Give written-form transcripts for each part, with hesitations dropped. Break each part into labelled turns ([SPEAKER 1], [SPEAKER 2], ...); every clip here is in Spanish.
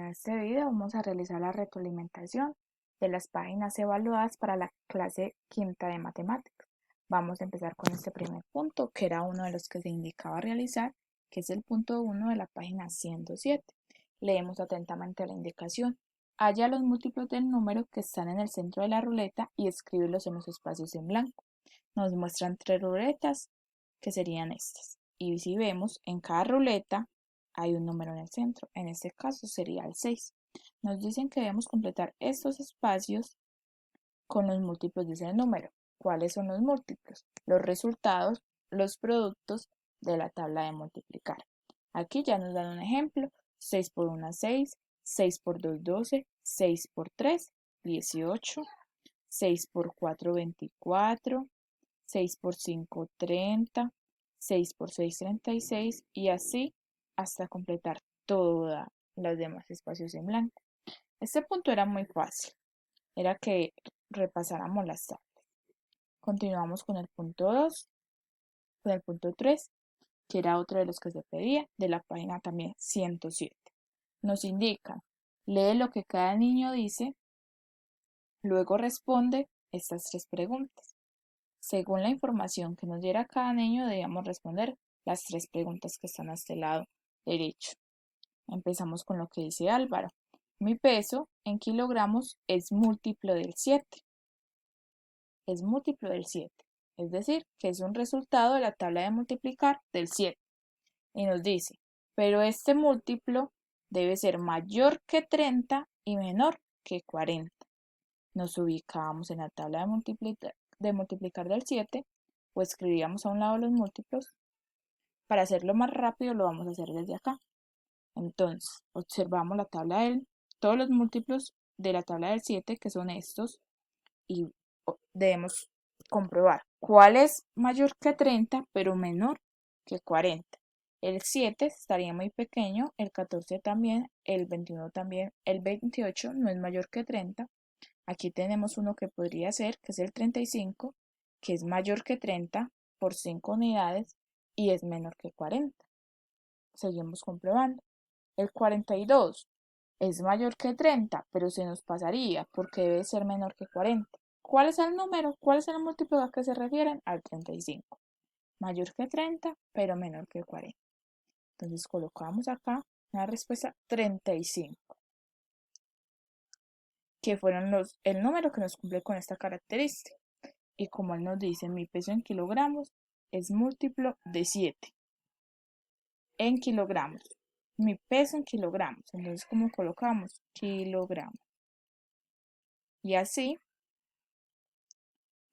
[SPEAKER 1] Para este video vamos a realizar la retroalimentación de las páginas evaluadas para la clase quinta de matemáticas. Vamos a empezar con este primer punto, que era uno de los que se indicaba realizar, que es el punto 1 de la página 107. Leemos atentamente la indicación. Halla los múltiplos del número que están en el centro de la ruleta y escríbelos en los espacios en blanco. Nos muestran 3 ruletas, que serían estas. Y si vemos, en cada ruleta hay un número en el centro, en este caso sería el 6. Nos dicen que debemos completar estos espacios con los múltiplos de ese número. ¿Cuáles son los múltiplos? Los resultados, los productos de la tabla de multiplicar. Aquí ya nos dan un ejemplo: 6 por 1, 6, 6 por 2, 12, 6 por 3, 18, 6 por 4, 24, 6 por 5, 30, 6 por 6, 36 y así hasta completar todos los demás espacios en blanco. Este punto era muy fácil, era que repasáramos las tablas. Continuamos con el punto 2, con el punto 3, que era otro de los que se pedía, de la página también 107. Nos indican: lee lo que cada niño dice, luego responde estas 3 preguntas. Según la información que nos diera cada niño, debíamos responder las 3 preguntas que están a este lado derecho. Empezamos con lo que dice Álvaro. Mi peso en kilogramos es múltiplo del 7. Es múltiplo del 7. Es decir, que es un resultado de la tabla de multiplicar del 7. Y nos dice, pero este múltiplo debe ser mayor que 30 y menor que 40. Nos ubicábamos en la tabla de multiplicar del 7, o escribíamos a un lado los múltiplos. Para hacerlo más rápido lo vamos a hacer desde acá. Entonces, observamos la tabla todos los múltiplos de la tabla del 7, que son estos, y debemos comprobar cuál es mayor que 30, pero menor que 40. El 7 estaría muy pequeño, el 14 también, el 21 también, el 28 no es mayor que 30. Aquí tenemos uno que podría ser, que es el 35, que es mayor que 30 por 5 unidades y es menor que 40. Seguimos comprobando. El 42 es mayor que 30, pero se nos pasaría porque debe ser menor que 40. ¿Cuál es el número? ¿Cuál es el múltiplo a que se refieren? Al 35. Mayor que 30, pero menor que 40. Entonces colocamos acá la respuesta 35, que fueron el número que nos cumple con esta característica. Y como él nos dice, mi peso en kilogramos es múltiplo de 7 en kilogramos. Mi peso en kilogramos. Entonces, ¿cómo colocamos? Kilogramos. Y así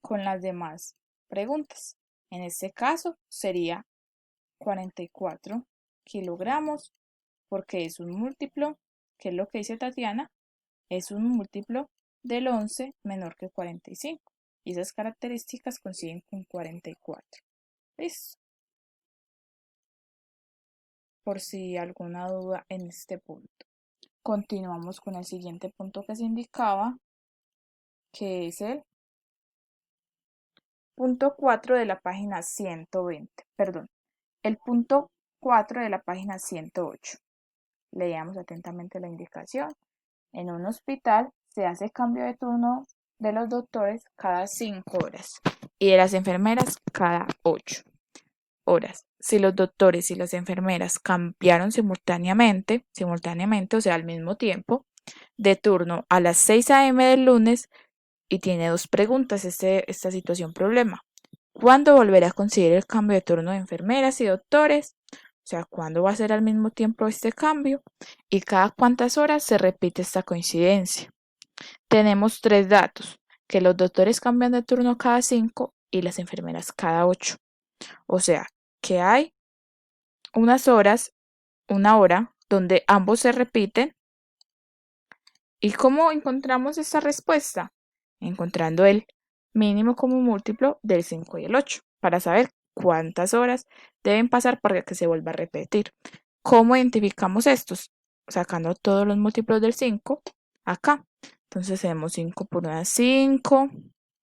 [SPEAKER 1] con las demás preguntas. En este caso sería 44 kilogramos, porque es un múltiplo, que es lo que dice Tatiana, es un múltiplo del 11 menor que 45. Y esas características coinciden con 44. ¿Listo? Por si alguna duda en este punto. Continuamos con el siguiente punto que se indicaba, que es el punto 4 de la página 120, perdón, el punto 4 de la página 108. Leamos atentamente la indicación. En un hospital se hace cambio de turno de los doctores cada 5 horas y de las enfermeras cada 8 horas. Si los doctores y las enfermeras cambiaron simultáneamente, o sea, al mismo tiempo, de turno a las 6 a.m. del lunes, y tiene 2 preguntas esta situación problema. ¿Cuándo volverá a conseguir el cambio de turno de enfermeras y doctores? O sea, ¿cuándo va a ser al mismo tiempo este cambio? ¿Y cada cuántas horas se repite esta coincidencia? Tenemos 3 datos, que los doctores cambian de turno cada 5 y las enfermeras cada 8. O sea, que hay unas horas, una hora, donde ambos se repiten. ¿Y cómo encontramos esta respuesta? Encontrando el mínimo común múltiplo del 5 y el 8, para saber cuántas horas deben pasar para que se vuelva a repetir. ¿Cómo identificamos estos? Sacando todos los múltiplos del 5 acá. Entonces tenemos 5 por 1, 5.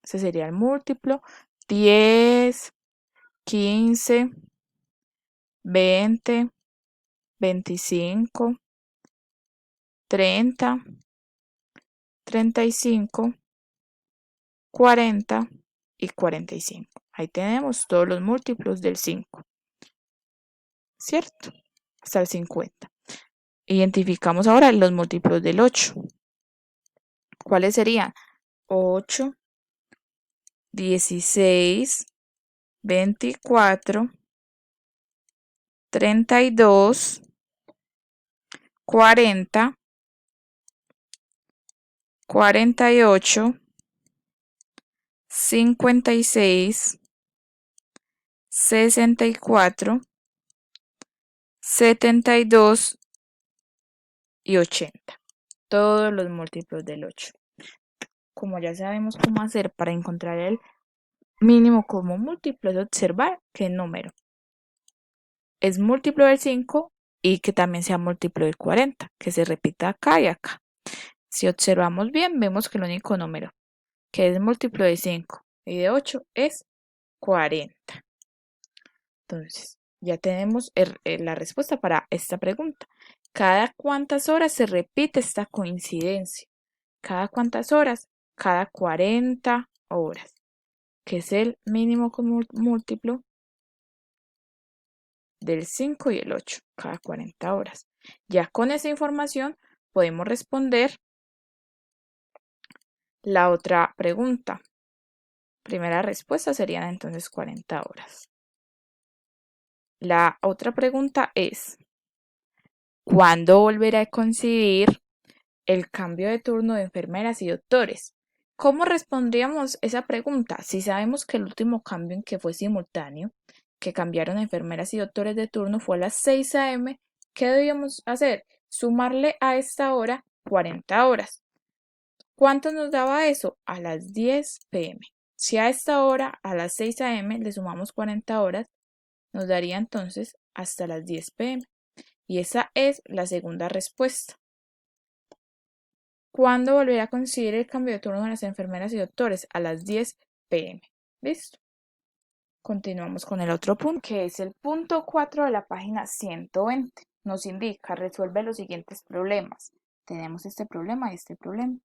[SPEAKER 1] Ese sería el múltiplo. 10, 15, 20, 25, 30, 35, 40 y 45. Ahí tenemos todos los múltiplos del 5, ¿cierto? Hasta el 50. Identificamos ahora los múltiplos del 8. ¿Cuáles serían? 8, 16, 24, 32, 40, 48, 56, 64, 72 y 80. Todos los múltiplos del 8. Como ya sabemos cómo hacer para encontrar el mínimo común múltiplo, es observar qué número es múltiplo del 5 y que también sea múltiplo del 40, que se repita acá y acá. Si observamos bien, vemos que el único número que es múltiplo de 5 y de 8 es 40. Entonces, ya tenemos la respuesta para esta pregunta. ¿Cada cuántas horas se repite esta coincidencia? ¿Cada cuántas horas? Cada 40 horas, que es el mínimo común múltiplo del 5 y el 8, cada 40 horas. Ya con esa información podemos responder la otra pregunta. Primera respuesta serían entonces 40 horas. La otra pregunta es, ¿cuándo volverá a coincidir el cambio de turno de enfermeras y doctores? ¿Cómo respondríamos esa pregunta si sabemos que el último cambio en que fue simultáneo, que cambiaron enfermeras y doctores de turno, fue a las 6 a.m.? ¿Qué debíamos hacer? Sumarle a esta hora 40 horas. ¿Cuánto nos daba eso? A las 10 p.m. Si a esta hora, a las 6 a.m., le sumamos 40 horas, nos daría entonces hasta las 10 p.m. Y esa es la segunda respuesta. ¿Cuándo volverá a coincidir el cambio de turno de las enfermeras y doctores? A las 10 p.m. ¿Listo? Continuamos con el otro punto, que es el punto 4 de la página 120. Nos indica, resuelve los siguientes problemas. Tenemos este problema y este problema.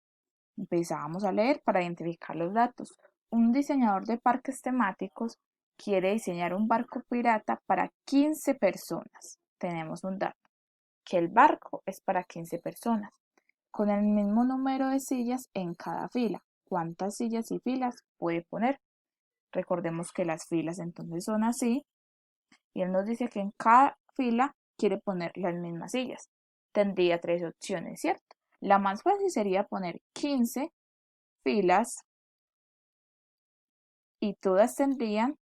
[SPEAKER 1] Empezábamos a leer para identificar los datos. Un diseñador de parques temáticos quiere diseñar un barco pirata para 15 personas. Tenemos un dato, que el barco es para 15 personas, con el mismo número de sillas en cada fila. ¿Cuántas sillas y filas puede poner? Recordemos que las filas entonces son así, y él nos dice que en cada fila quiere poner las mismas sillas. Tendría tres opciones, ¿cierto? La más fácil sería poner 15 filas y todas tendrían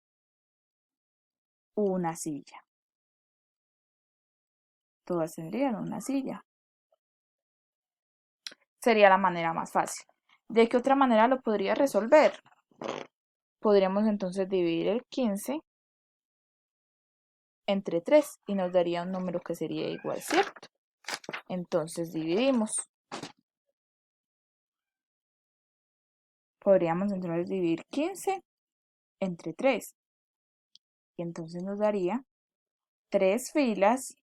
[SPEAKER 1] una silla. Todas tendrían una silla. Sería la manera más fácil. ¿De qué otra manera lo podría resolver? Podríamos entonces dividir el 15 entre 3 y nos daría un número que sería igual, ¿cierto? Entonces dividimos. Podríamos entonces dividir 15 entre 3 y entonces nos daría 3 filas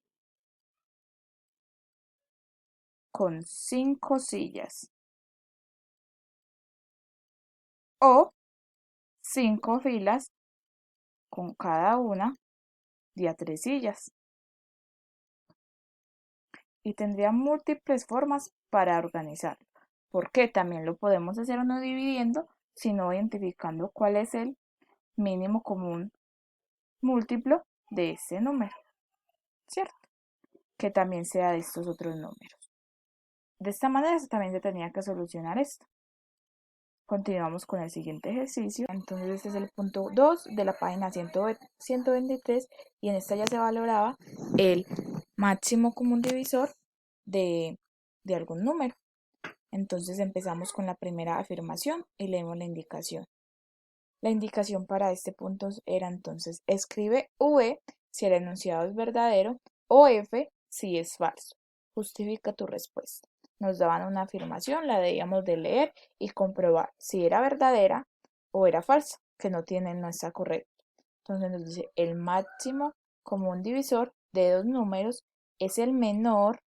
[SPEAKER 1] con 5 sillas o 5 filas con cada una de a 3 sillas. Y tendría múltiples formas para organizarlo. Porque también lo podemos hacer no dividiendo, sino identificando cuál es el mínimo común múltiplo de ese número, ¿cierto? Que también sea de estos otros números. De esta manera también se tenía que solucionar esto. Continuamos con el siguiente ejercicio. Entonces este es el punto 2 de la página 123 y en esta ya se valoraba el máximo común divisor de algún número. Entonces empezamos con la primera afirmación y leemos la indicación. La indicación para este punto era entonces escribe V si el enunciado es verdadero o F si es falso. Justifica tu respuesta. Nos daban una afirmación, la debíamos de leer y comprobar si era verdadera o era falsa, que no está correcto. Entonces nos dice el máximo común divisor de dos números es el menor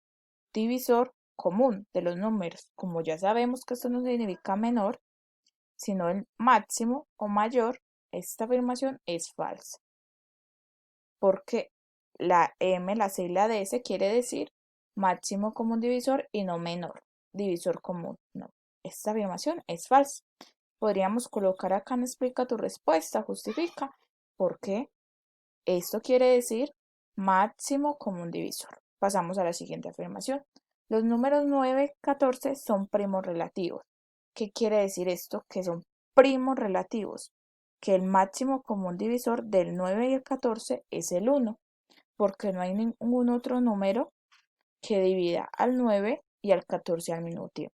[SPEAKER 1] divisor común de los números. Como ya sabemos que esto no significa menor, sino el máximo o mayor, esta afirmación es falsa. Porque la M, la C y la D se quiere decir máximo común divisor y no menor divisor común. No, esta afirmación es falsa. Podríamos colocar acá en explica tu respuesta, justifica, porque esto quiere decir máximo común divisor. Pasamos a la siguiente afirmación. Los números 9, 14 son primos relativos. ¿Qué quiere decir esto? Que son primos relativos. Que el máximo común divisor del 9 y el 14 es el 1, porque no hay ningún otro número que divida al 9 y al 14 al mismo tiempo.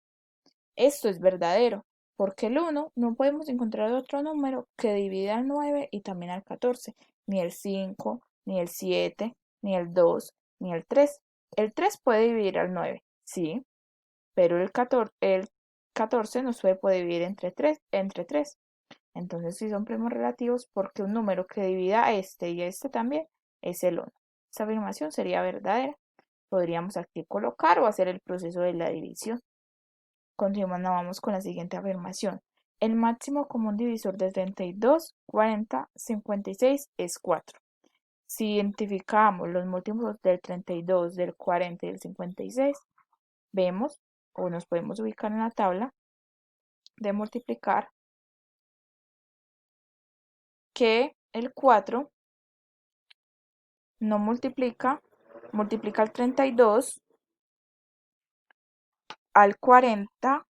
[SPEAKER 1] Esto es verdadero, porque el 1 no podemos encontrar otro número que divida al 9 y también al 14, ni el 5, ni el 7, ni el 2, ni el 3. El 3 puede dividir al 9, sí, pero el 14 no se puede dividir entre 3. Entonces sí son primos relativos porque un número que divida a este y a este también es el 1. Esta afirmación sería verdadera. Podríamos aquí colocar o hacer el proceso de la división. Continuando, vamos con la siguiente afirmación. El máximo común divisor de 32, 40, 56 es 4. Si identificamos los múltiplos del 32, del 40 y del 56, vemos o nos podemos ubicar en la tabla de multiplicar que el 4 no multiplica el 32 al 40,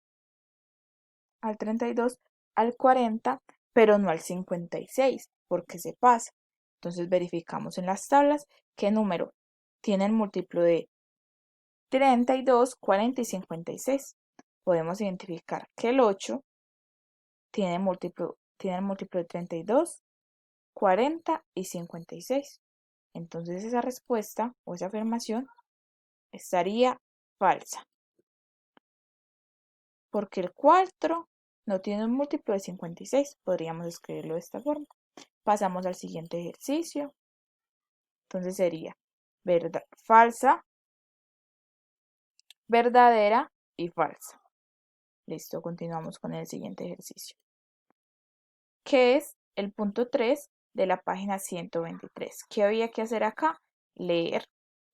[SPEAKER 1] al 32, al 40, pero no al 56, porque se pasa. Entonces verificamos en las tablas qué número tiene el múltiplo de 32, 40 y 56. Podemos identificar que el 8 tiene el múltiplo de 32, 40 y 56. Entonces esa respuesta o esa afirmación estaría falsa, porque el 4 no tiene un múltiplo de 56. Podríamos escribirlo de esta forma. Pasamos al siguiente ejercicio. Entonces sería falsa, verdadera y falsa. Listo, continuamos con el siguiente ejercicio, que es el punto 3 de la página 123. ¿Qué había que hacer acá? Leer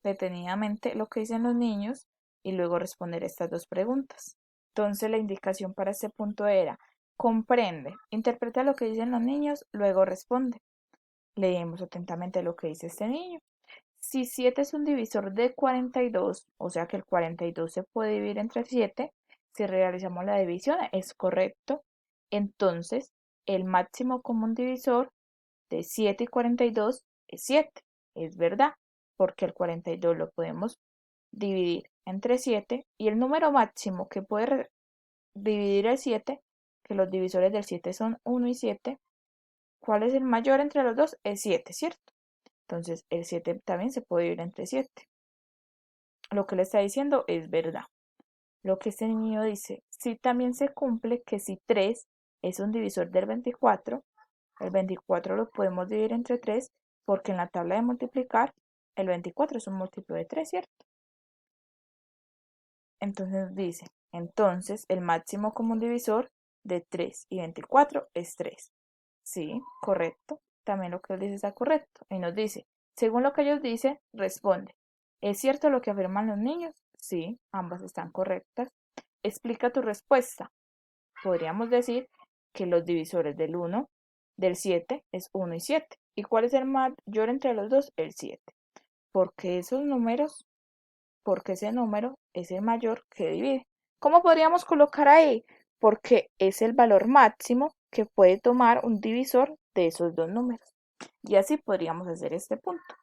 [SPEAKER 1] detenidamente lo que dicen los niños y luego responder estas dos preguntas. Entonces la indicación para este punto era: comprende, interpreta lo que dicen los niños, luego responde. Leemos atentamente lo que dice este niño. Si 7 es un divisor de 42, o sea que el 42 se puede dividir entre 7, si realizamos la división es correcto. Entonces, el máximo común divisor de 7 y 42 es 7. Es verdad, porque el 42 lo podemos dividir entre 7 y el número máximo que puede dividir el 7, que los divisores del 7 son 1 y 7, ¿cuál es el mayor entre los dos? Es 7, ¿cierto? Entonces el 7 también se puede dividir entre 7. Lo que le está diciendo es verdad. Lo que este niño dice, sí también se cumple que si 3 es un divisor del 24, el 24 lo podemos dividir entre 3 porque en la tabla de multiplicar el 24 es un múltiplo de 3, ¿cierto? Entonces dice, entonces el máximo común divisor de 3 y 24 es 3. Sí, correcto. También lo que él dice está correcto. Y nos dice, según lo que ellos dicen, responde. ¿Es cierto lo que afirman los niños? Sí, ambas están correctas. Explica tu respuesta. Podríamos decir que los divisores del 1, del 7 es 1 y 7. ¿Y cuál es el mayor entre los dos? El 7. Porque esos números, porque ese número es el mayor que divide. ¿Cómo podríamos colocar ahí? Porque es el valor máximo que puede tomar un divisor de esos dos números. Y así podríamos hacer este punto.